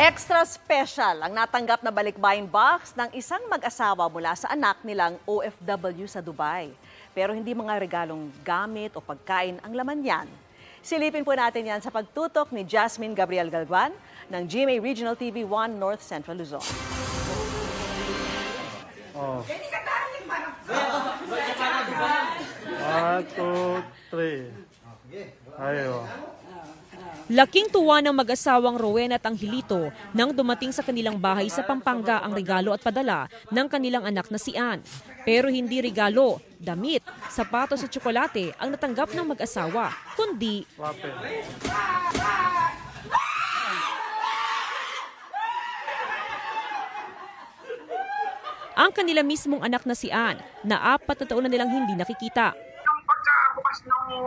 Extra special ang natanggap na balikbayan box ng isang mag-asawa mula sa anak nilang OFW sa Dubai. Pero hindi mga regalong gamit o pagkain ang laman yan. Silipin po natin yan sa pagtutok ni Jasmine Gabriel Galvan ng GMA Regional TV 1 North Central Luzon. Oh. 1, 2, 3. Ayo. Laking tuwa ng mag-asawang Rowena at Angelito nang dumating sa kanilang bahay sa Pampanga ang regalo at padala ng kanilang anak na si Ann. Pero hindi regalo, damit, sapatos at tsokolate ang natanggap ng mag-asawa, kundi ang kanila mismong anak na si Ann na 4 na taon na nilang hindi nakikita. Nung pagkabukas nung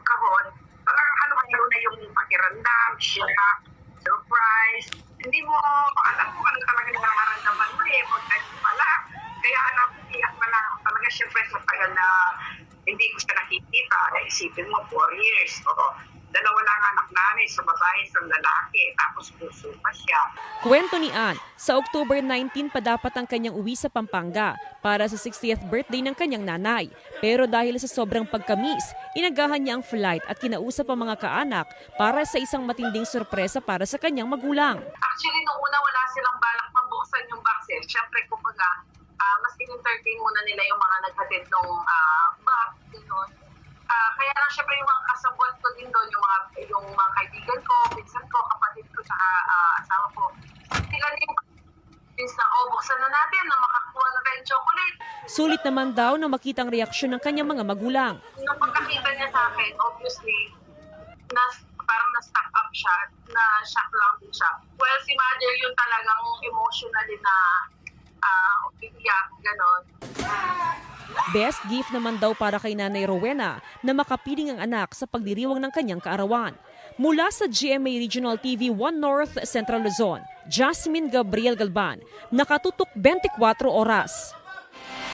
kahon, talagang halo-halo na yung pakiramdam, shock, surprise. Hindi mo alam kung ano talaga nararamdaman mo pagkakas pala. Kaya iyak na lang ako talaga syempre sa tagal na hindi ko siya nakikita. Isipin mo, 4 years. Dalawa lang anak namin, sa babae, sa lalaki. Tapos puso pa siya. Kwento ni Ann, sa October 19 pa dapat ang kanyang uwi sa Pampanga para sa 60th birthday ng kanyang nanay. Pero dahil sa sobrang pagkamis, inagahan niya ang flight at kinausap ang mga kaanak para sa isang matinding sorpresa para sa kanyang magulang. Actually, nung una wala silang balak mabuksan yung box. Siyempre, kumbaga, mas in-entertain muna nila yung mga naghatid ng box. Gano'n. Kaya lang syempre yung mga kasabot ko din doon, yung mga kaibigan ko, pinsan ko, kapatid ko, saka asawa ko. Sila din na buksan na natin na makakuha na tayong chocolate. Sulit naman daw na makita ang reaksyon ng kanyang mga magulang. Nung pagkakita niya sa akin, obviously, parang na-stuck up siya, na-shock lang din siya. Well, si mother yun talagang emotionally na iiyak, gano'n. Best gift naman daw para kay Nanay Rowena na makapiling ang anak sa pagdiriwang ng kanyang kaarawan. Mula sa GMA Regional TV 1 North Central Luzon, Jasmine Gabriel Galvan, nakatutok 24 oras.